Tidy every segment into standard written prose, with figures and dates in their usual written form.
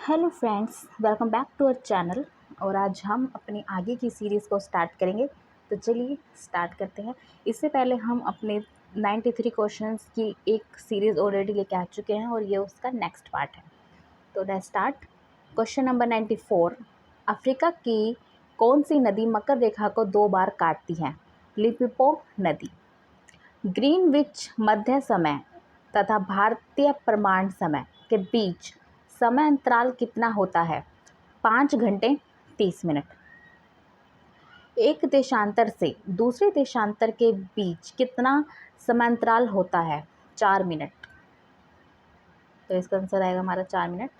Hello friends, welcome back to our channel. और आज हम अपनी आगे की सीरीज़ को स्टार्ट करेंगे। तो चलिए स्टार्ट करते हैं। इससे पहले हम अपने 93 क्वेश्चंस की एक सीरीज़ ऑलरेडी लेके आ चुके हैं और ये उसका नेक्स्ट पार्ट है। तो let's start. Question number 94। Africa की कौन सी नदी मकर रेखा को 2 बार काटती है? लिम्पोपो नदी। ग्रीनविच मध्य समय तथा भारतीय प्रमाण समय के बीच समय अंतराल कितना होता है? 5 घंटे 30 मिनट। एक देशांतर से दूसरे देशांतर के बीच कितना समय अंतराल होता है? 4 मिनट। तो इसका आंसर आएगा हमारा 4 मिनट।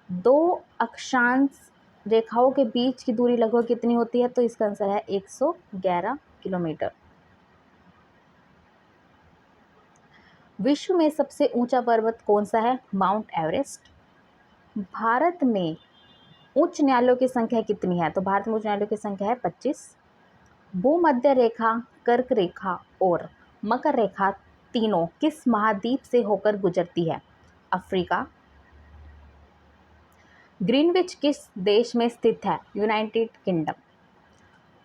दो अक्षांश रेखाओं के बीच की दूरी लगभग कितनी होती है? तो इसका आंसर है 111 किलोमीटर। विश्व में सबसे ऊंचा पर्वत कौन सा है? Mount Everest. भारत में उच्च न्यायालयों की संख्या कितनी है? तो भारत में उच्च न्यायालयों की संख्या है 25। भूमध्य रेखा, कर्क रेखा और मकर रेखा तीनों किस महाद्वीप से होकर गुजरती है? अफ्रीका। ग्रीनविच किस देश में स्थित है? United kingdom.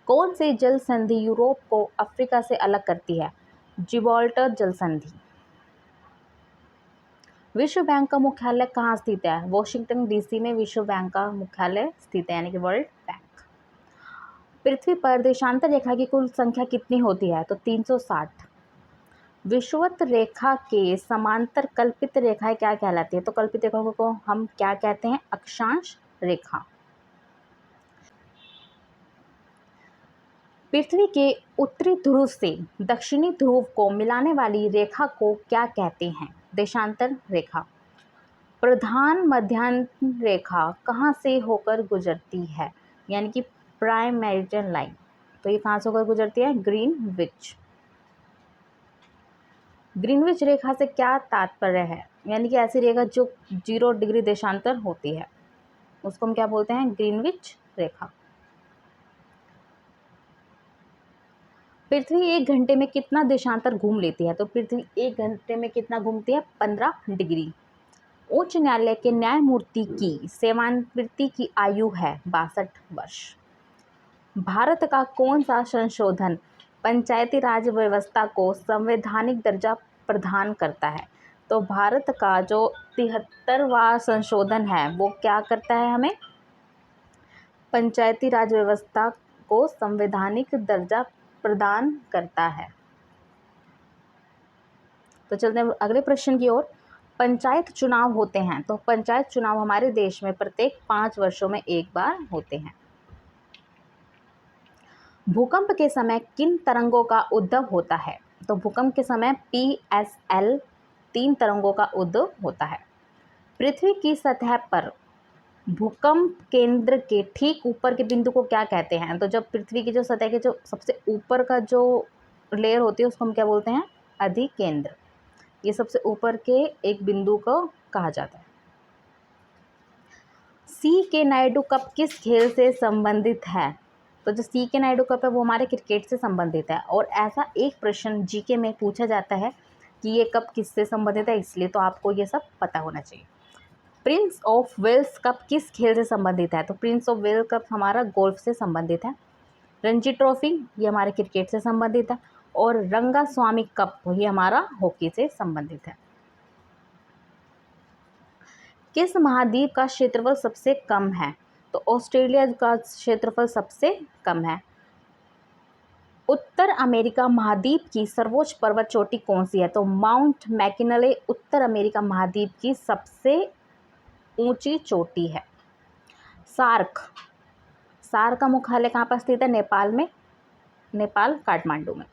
कौन सी जल संधि यूरोप को अफ्रीका से अलग करती है? जिब्राल्टर जल संधि। विश्व बैंक का मुख्यालय कहाँ स्थित है? वॉशिंगटन डीसी में विश्व बैंक का मुख्यालय स्थित है, यानी कि वर्ल्ड बैंक। पृथ्वी पर देशांतर रेखा की कुल संख्या कितनी होती है? तो 360। विषुवत रेखा के समांतर कल्पित रेखाएं क्या कहलाती है? तो कल्पित रेखाओं को हम क्या कहते हैं? अक्षांश रेखा। पृथ्वी के उत्तरी ध्रुव से दक्षिणी ध्रुव को मिलाने वाली रेखा को क्या कहते हैं? देशांतर रेखा। प्रधान मध्यांतर रेखा कहाँ से होकर गुजरती है? यानी कि प्राइम मेरिडियन लाइन। तो ये कहाँ से होकर गुजरती है? ग्रीनविच। ग्रीनविच रेखा से क्या तात्पर्य है? यानी कि ऐसी रेखा जो 0 डिग्री देशांतर होती है, उसको हम क्या बोलते हैं? ग्रीनविच रेखा। पृथ्वी 1 घंटे में कितना देशांतर घूम लेती है? तो पृथ्वी 1 घंटे में कितना घूमती है? 15 डिग्री। उच्च न्यायालय के न्यायमूर्ति की सेवानिवृत्ति की आयु है 62 वर्ष। भारत का कौन सा संशोधन पंचायती राज व्यवस्था को संवैधानिक दर्जा प्रदान करता है? तो भारत का जो 73वां संशोधन है वो क्या करता है? हमें पंचायती राज व्यवस्था को संवैधानिक दर्जा प्रदान करता है। तो चलते हैं अगले प्रश्न की ओर। पंचायत चुनाव होते हैं, तो पंचायत चुनाव हमारे देश में प्रत्येक 5 वर्षों में एक बार होते हैं। भूकंप के समय किन तरंगों का उद्भव होता है? तो भूकंप के समय PSL 3 तरंगों का उद्भव होता है। पृथ्वी की सतह पर भूकंप केंद्र के ठीक ऊपर के बिंदु को क्या कहते हैं? तो जब पृथ्वी की जो सतह के जो सबसे ऊपर का जो लेयर होती है उसको हम क्या बोलते हैं? अधिकेंद्र। ये सबसे ऊपर के एक बिंदु को कहा जाता है। सी के नायडू कप किस खेल से संबंधित है? तो जो सी के नायडू कप है वो हमारे क्रिकेट से संबंधित है। और ऐसा एक प्रश्न जीके में पूछा जाता है कि ये कप किससे संबंधित है, इसलिए तो आपको ये सब पता होना चाहिए। प्रिंस ऑफ वेल्स कप किस खेल से संबंधित है? तो प्रिंस ऑफ वेल्स कप हमारा गोल्फ से संबंधित है। रणजी ट्रॉफी ये हमारे क्रिकेट से संबंधित है। और रंगास्वामी कप ये हमारा हॉकी से संबंधित है। किस महाद्वीप का क्षेत्रफल सबसे कम है? तो ऑस्ट्रेलिया का क्षेत्रफल सबसे कम है। उत्तर अमेरिका महाद्वीप की सर्वोच्च पर्वत चोटी कौन सी है? तो माउंट मैकिनले उत्तर अमेरिका महाद्वीप की सबसे ऊंची चोटी है। सार्क सार्क का मुख्यालय कहाँ पर स्थित है? नेपाल में, नेपाल काठमांडू में।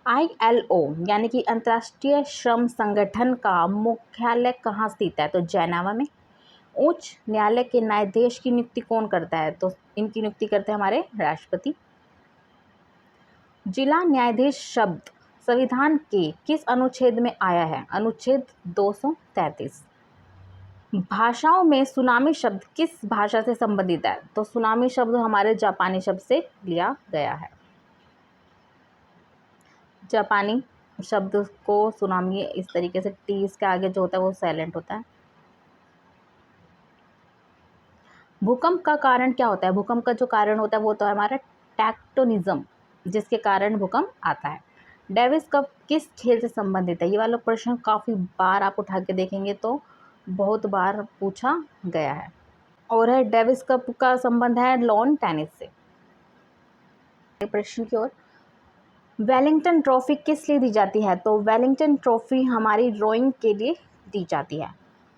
ILO यानी कि अंतर्राष्ट्रीय श्रम संगठन का मुख्यालय कहाँ स्थित है? तो जेनेवा में। उच्च न्यायालय के न्यायाधीश की नियुक्ति कौन करता है? तो इनकी नियुक्ति करते हैं हमारे राष्ट्रपति। जिला न्यायाधीश शब्द संविधान के किस अनुच्छेद में आया है? अनुच्छेद 233। भाषाओं में सुनामी शब्द किस भाषा से संबंधित है? तो सुनामी शब्द हमारे जापानी शब्द से लिया गया है। जापानी। शब्द को सुनामी इस तरीके से, टी इसके आगे जो होता है वो साइलेंट होता है। भूकंप का कारण क्या होता है? भूकंप का जो कारण होता है वो तो है हमारा टेक्टोनिज्म, जिसके कारण भूकंप आता है। डेविस कप किस खेल से संबंधित है? ये वाला प्रश्न काफ़ी बार आप उठा के देखेंगे तो बहुत बार पूछा गया है, और है डेविस कप का संबंध है लॉन टेनिस से। प्रश्न की ओर, वेलिंगटन ट्रॉफी किस लिए दी जाती है? तो वेलिंगटन ट्रॉफी हमारी रोइंग के लिए दी जाती है।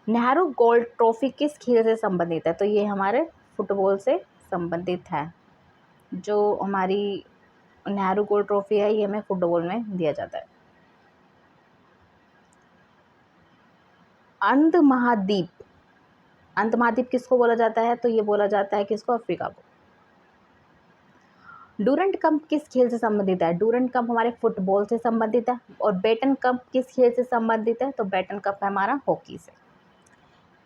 नेहरू गोल्ड ट्रॉफी किस खेल से संबंधित है? तो ये हमारे फुटबॉल से संबंधित है। जो हमारी नेहरू गोल्ड ट्रॉफी है ये हमें फुटबॉल में दिया जाता है। अंध महाद्वीप, अंध महाद्वीप किसको बोला जाता है? तो ये बोला जाता है किसको? अफ्रीका को। डूरंट कप किस खेल से संबंधित है? डूरंट कप हमारे फुटबॉल से संबंधित है। और बेटन कप किस खेल से संबंधित है? तो बेटन कप है हमारा हॉकी से।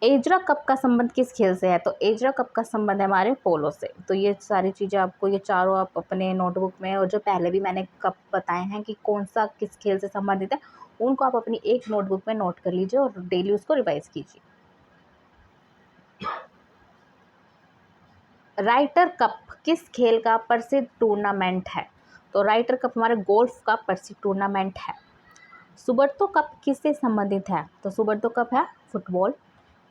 एजरा कप का संबंध किस खेल से है? तो एजरा कप का संबंध है हमारे पोलो से। तो ये सारी चीज़ें आपको, ये चारों आप अपने नोटबुक में, और जो पहले भी मैंने कप बताए हैं कि कौन सा किस खेल से संबंधित है, उनको आप अपनी एक नोटबुक में नोट कर लीजिए और डेली उसको रिवाइज कीजिए। राइटर कप किस खेल का प्रसिद्ध टूर्नामेंट है? तो राइटर कप हमारे गोल्फ का प्रसिद्ध टूर्नामेंट है। सुब्रतो कप किससे संबंधित है? तो सुब्रतो कप है फुटबॉल।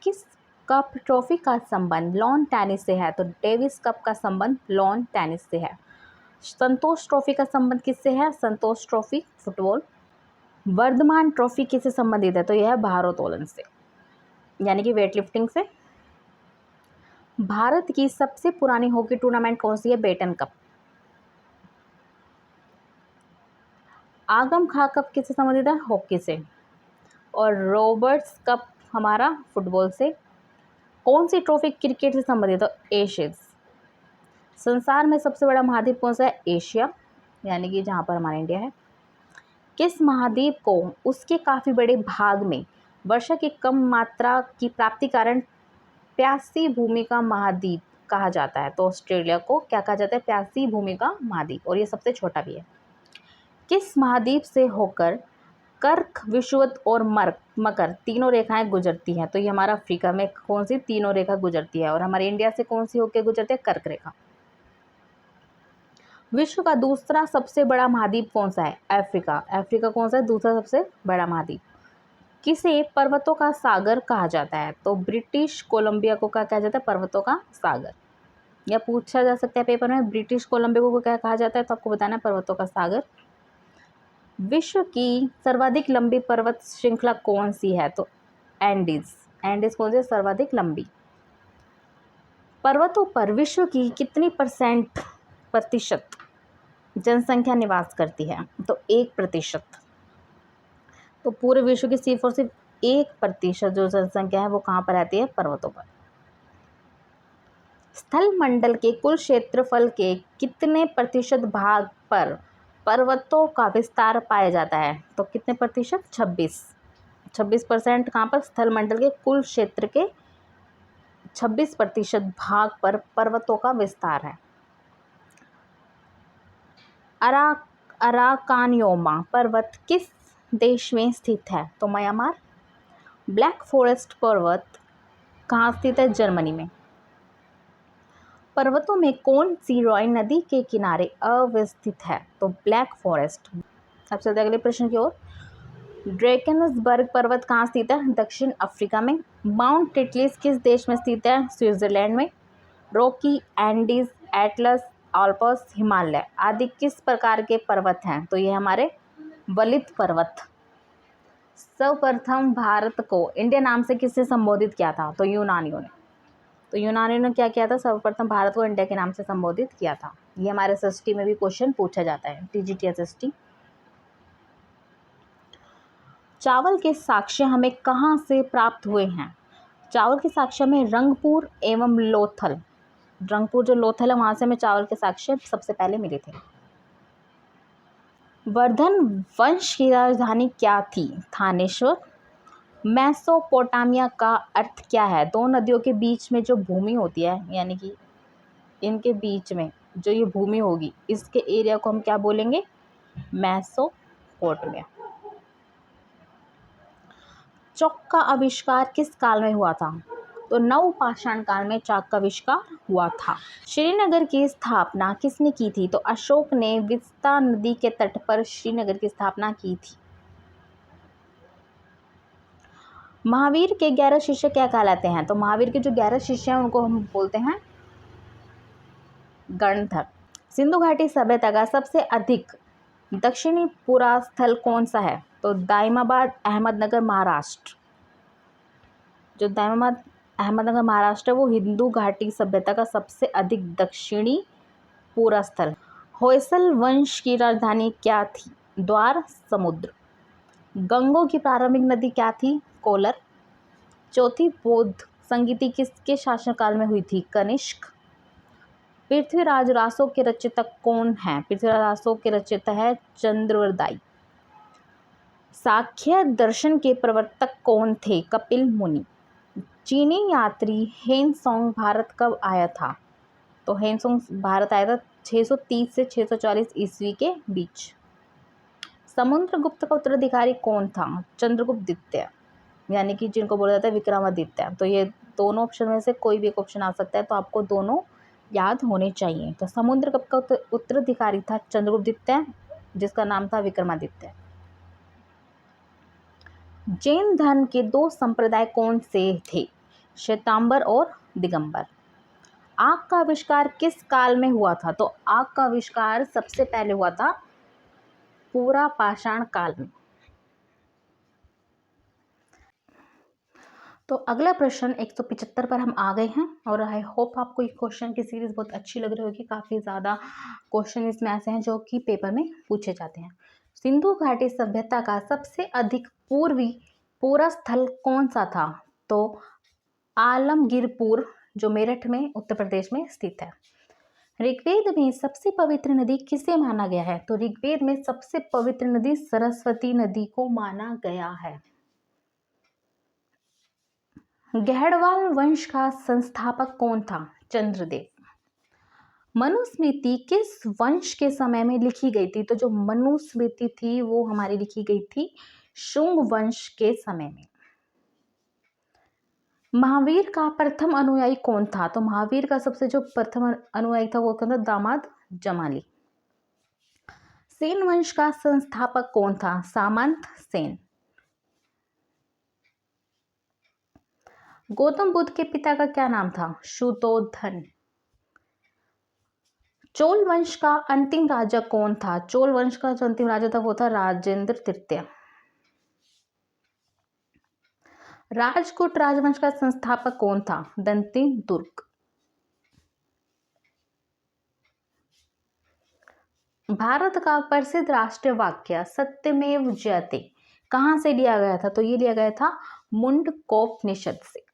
किस कप ट्रॉफी का संबंध लॉन टेनिस से है? तो डेविस कप का संबंध लॉन टेनिस से है। संतोष ट्रॉफी का संबंध किससे है? संतोष ट्रॉफी फुटबॉल। वर्धमान ट्रॉफी किससे संबंधित है? तो यह है भारोत्तोलन से, यानी कि वेट लिफ्टिंग से। भारत की सबसे पुरानी हॉकी टूर्नामेंट कौन सी है? Beighton cup. Aga Khan cup किससे संबंधित है? हॉकी से। और रॉबर्ट्स कप हमारा फुटबॉल से। कौन सी ट्रॉफी क्रिकेट से संबंधित है? एशेज। संसार में सबसे बड़ा महाद्वीप कौन सा है? एशिया, यानी कि जहाँ पर हमारा इंडिया है। किस महाद्वीप को उसके काफ़ी बड़े भाग में वर्षा की कम मात्रा की प्राप्ति कारण प्यासी भूमि का महाद्वीप कहा जाता है? तो ऑस्ट्रेलिया को क्या कहा जाता है? प्यासी भूमि का महाद्वीप, और ये सबसे छोटा भी है। किस महाद्वीप से होकर कर्क, विषुवत और मकर तीनों रेखाएं गुजरती हैं? तो ये हमारा अफ्रीका में कौन सी तीनों रेखा गुजरती है? और हमारे इंडिया से कौन सी होकर गुजरती है? कर्क रेखा। विश्व का दूसरा सबसे बड़ा महाद्वीप कौन सा है? अफ्रीका। अफ्रीका कौन सा है? दूसरा सबसे बड़ा महाद्वीप। किसे पर्वतों का सागर कहा जाता है? तो ब्रिटिश कोलंबिया को क्या कहा जाता है? पर्वतों का सागर। या पूछा जा सकता है पेपर में, ब्रिटिश कोलंबिया को क्या कहा जाता है? तो आपको बताना है पर्वतों का सागर। विश्व की सर्वाधिक लंबी पर्वत श्रृंखला कौन सी है? तो एंडीज। एंडीज कौन सी है? सर्वाधिक लंबी। पर्वतों पर विश्व की कितनी प्रतिशत जनसंख्या निवास करती है? तो 1%। तो पूरे विश्व की सिर्फ और सिर्फ 1% जो जनसंख्या है वो कहाँ पर रहती है? पर्वतों पर। स्थल मंडल के कुल क्षेत्रफल के कितने प्रतिशत भाग पर पर्वतों का विस्तार पाया जाता है? तो कितने प्रतिशत? 26% कहाँ पर? स्थल मंडल के कुल क्षेत्र के 26% भाग पर पर्वतों का विस्तार है। अराकानयोमा पर्वत किस देश में स्थित है? तो म्यांमार। ब्लैक फॉरेस्ट पर्वत कहाँ स्थित है? जर्मनी में। पर्वतों में कौन सी रॉइन नदी के किनारे अवस्थित है? तो ब्लैक फॉरेस्ट। अब चलते हैं अगले प्रश्न की ओर। ड्रेकनसबर्ग पर्वत कहाँ स्थित है? दक्षिण अफ्रीका में। माउंट टिटलिस किस देश में स्थित है? स्विट्जरलैंड में। Rocky, Andes, Atlas, Alps, Himalaya आदि किस प्रकार के पर्वत हैं? तो ये हमारे वलित पर्वत। सर्वप्रथम भारत को इंडिया नाम से किससे संबोधित किया था? तो यूनानियों ने। तो यूनानियों ने क्या किया था? सर्वप्रथम भारत को इंडिया के नाम से संबोधित किया था। ये हमारे एसएसटी में भी क्वेश्चन पूछा जाता है, टीजीटी एसएसटी। चावल के साक्ष्य हमें कहाँ से प्राप्त हुए हैं? चावल के साक्ष्य में रंगपुर एवं लोथल, रंगपुर जो लोथल है वहाँ से हमें चावल के साक्ष्य सबसे पहले मिले थे। वर्धन वंश की राजधानी क्या थी? थानेश्वर। मेसोपोटामिया का अर्थ क्या है? दो नदियों के बीच में जो भूमि होती है, यानी कि इनके बीच में जो ये भूमि होगी, इसके एरिया को हम क्या बोलेंगे? मेसोपोटामिया। चौक का आविष्कार किस काल में हुआ था? तो नवपाषाण काल में चाक का आविष्कार हुआ था। श्रीनगर की स्थापना किसने की थी? तो अशोक ने विस्ता नदी के तट पर श्रीनगर की स्थापना की थी। महावीर के 11 शिष्य क्या कहलाते हैं? तो महावीर के जो 11 शिष्य हैं उनको हम बोलते हैं गणधर। सिंधु घाटी सभ्यता का सबसे अधिक दक्षिणी पूरा स्थल कौन सा है? तो दाइमाबाद, अहमदनगर, महाराष्ट्र। जो दाइमाबाद अहमदनगर महाराष्ट्र है वो हिंदू घाटी सभ्यता का सबसे अधिक दक्षिणी पूरा स्थल। होयसल वंश की राजधानी क्या थी? द्वार समुद्र। गंगों की प्रारंभिक नदी क्या थी? कोलर। चौथी बौद्ध संगीति किसके शासनकाल में हुई थी? कनिष्क। पृथ्वीराज रासो के रचयिता कौन है? पृथ्वीराज रासो के रचयिता है चंद्रवरदाई। सांख्य दर्शन के प्रवर्तक कौन थे? कपिल मुनि। चीनी यात्री हेनसोंग भारत कब आया था? तो हेनसोंग भारत आया था 630 से 640 ईस्वी के बीच। समुद्रगुप्त का उत्तराधिकारी कौन था? चंद्रगुप्त द्वितीय, यानी कि जिनको बोला जाता है विक्रमादित्य। तो ये दोनों ऑप्शन में से कोई भी एक ऑप्शन आ सकता है, तो आपको दोनों याद होने चाहिए। तो समुद्रगुप्त का उत्तराधिकारी था चंद्रगुप्त द्वितीय, जिसका नाम था विक्रमादित्य। जैन धर्म के 2 संप्रदाय कौन से थे? श्वेतांबर और दिगंबर। आग का आविष्कार किस काल में हुआ था? तो आग का आविष्कार सबसे पहले हुआ था पूरा पाषाण काल में। तो अगला प्रश्न 175 पर हम आ गए हैं और आई होप आपको ये क्वेश्चन की सीरीज बहुत अच्छी लग रही होगी। काफ़ी ज़्यादा क्वेश्चन इसमें ऐसे हैं जो कि पेपर में पूछे जाते हैं। सिंधु घाटी सभ्यता का सबसे अधिक पूर्वी पूरा स्थल कौन सा था? तो आलमगीरपुर, जो मेरठ में उत्तर प्रदेश में स्थित है। ऋग्वेद में सबसे पवित्र नदी किसे माना गया है? तो ऋग्वेद में सबसे पवित्र नदी सरस्वती नदी को माना गया है। गहड़वाल वंश का संस्थापक कौन था? चंद्रदेव। मनुस्मृति किस वंश के समय में लिखी गई थी? तो जो मनुस्मृति थी वो हमारी लिखी गई थी शुंग वंश के समय में। महावीर का प्रथम अनुयायी कौन था? तो महावीर का सबसे जो प्रथम अनुयायी था वो कौन था? दामाद जमाली। सेन वंश का संस्थापक कौन था? सामंत सेन। गौतम बुद्ध के पिता का क्या नाम था? शुद्धोधन। चोल वंश का अंतिम राजा कौन था? चोल वंश का जो अंतिम राजा था वो था राजेंद्र तृतीय। राजकोट राजवंश का संस्थापक कौन था? दंती दुर्ग। भारत का प्रसिद्ध राष्ट्रीय वाक्य सत्यमेव जयते कहाँ से लिया गया था? तो ये लिया गया था मुंडकोपनिषद से।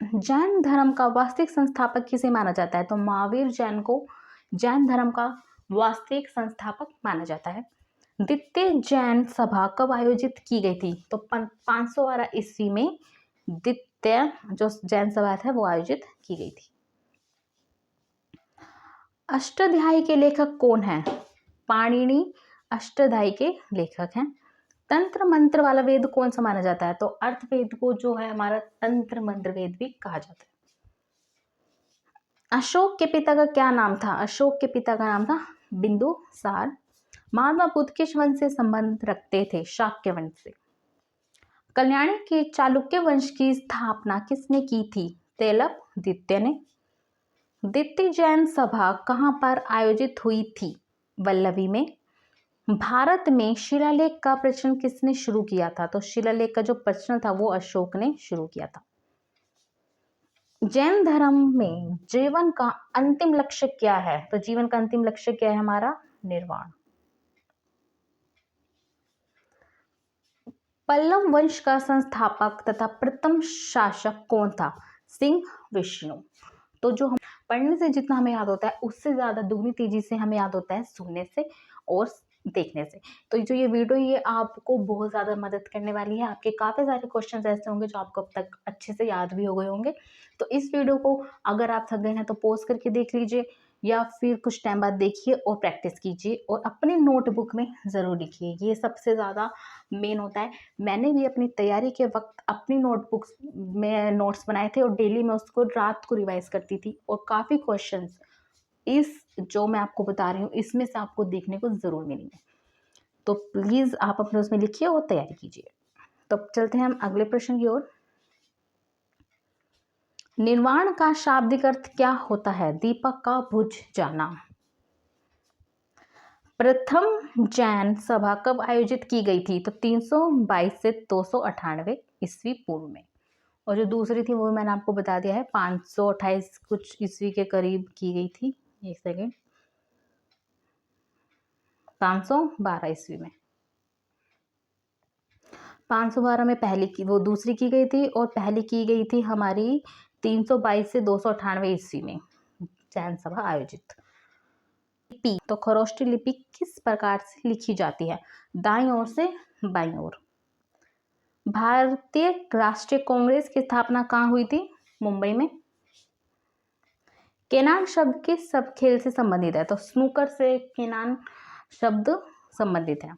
जैन धर्म का वास्तविक संस्थापक किसे माना जाता है? तो महावीर जैन को जैन धर्म का वास्तविक संस्थापक माना जाता है। द्वितीय जैन सभा कब आयोजित की गई थी? तो 512 ईस्वी में द्वितीय जो जैन सभा है वो आयोजित की गई थी। अष्टाध्यायी के लेखक कौन है? पाणिनि अष्टाध्यायी के लेखक हैं। तंत्र मंत्र वाला वेद कौन सा माना जाता है? तो अर्थवेद को जो है हमारा तंत्र मंत्र वेद भी कहा जाता है। अशोक के पिता का क्या नाम था? अशोक के पिता का नाम था बिंदुसार। महात्मा बुद्ध किस वंश से संबंध रखते थे? शाक्य वंश से। कल्याणी के चालुक्य वंश की स्थापना किसने की थी? तेलप द्वितीय ने। द्वितीय जैन सभा कहाँ पर आयोजित हुई थी? वल्लभी में। भारत में शिलालेख का प्रचलन किसने शुरू किया था? तो शिलालेख का जो प्रचलन था वो अशोक ने शुरू किया था। जैन धर्म में जीवन का अंतिम लक्ष्य क्या है? तो जीवन का अंतिम लक्ष्य क्या है? हमारा निर्वाण। पल्लव वंश का संस्थापक तथा प्रथम शासक कौन था? सिंह विष्णु। तो जो हम पढ़ने से जितना हमें याद होता है उससे ज़्यादा दुगनी तेजी से हमें याद होता है सुनने से और देखने से। तो जो ये वीडियो ये आपको बहुत ज़्यादा मदद करने वाली है। आपके काफ़ी सारे क्वेश्चन ऐसे होंगे जो आपको अब तक अच्छे से याद भी हो गए होंगे। तो इस वीडियो को अगर आप थक गए हैं तो पॉज करके देख लीजिए, या फिर कुछ टाइम बाद देखिए और प्रैक्टिस कीजिए और अपनी नोटबुक में ज़रूर लिखिए, ये सबसे ज़्यादा मेन होता है। मैंने भी अपनी तैयारी के वक्त अपनी नोटबुक्स में नोट्स बनाए थे और डेली मैं उसको रात को रिवाइज करती थी और काफ़ी क्वेश्चंस इस जो मैं आपको बता रही हूँ इसमें से आपको देखने को ज़रूर मिलेंगे। तो प्लीज़ आप अपने उसमें लिखिए और तैयारी कीजिए। तो चलते हैं हम अगले प्रश्न की ओर। निर्वाण का शाब्दिक अर्थ क्या होता है? दीपक का बुझ जाना। प्रथम जैन सभा कब आयोजित की गई थी? तो 322 से 298 ईस्वी पूर्व में। और जो दूसरी थी वो मैंने आपको बता दिया है, 528 कुछ ईस्वी के करीब की गई थी। एक सेकेंड, 512 ईस्वी में। 512 में पहली की, वो दूसरी की गई थी और पहली की गई थी हमारी 322 से 298 ईस्वी में जैन सभा आयोजित। लिपि, तो खरोष्टी लिपि किस प्रकार से लिखी जाती है? दाईं ओर से बाईं ओर। भारतीय राष्ट्रीय कांग्रेस की स्थापना कहाँ हुई थी? मुंबई में। केनान शब्द किस सब खेल से संबंधित है? तो स्नूकर से केनान शब्द संबंधित है।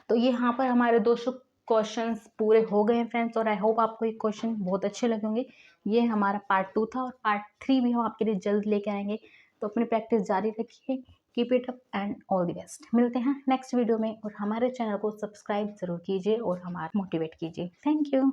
तो ये यहाँ पर हमारे 200 क्वेश्चंस पूरे हो गए हैं फ्रेंड्स, और आई होप आपको ये क्वेश्चन बहुत अच्छे लगे होंगे। ये हमारा पार्ट 2 था और पार्ट 3 भी हम आपके लिए जल्द लेके आएंगे। तो अपनी प्रैक्टिस जारी रखिए। Keep it up and all the best. मिलते हैं नेक्स्ट वीडियो में, और हमारे चैनल को सब्सक्राइब जरूर कीजिए और हमारा मोटिवेट कीजिए। Thank you.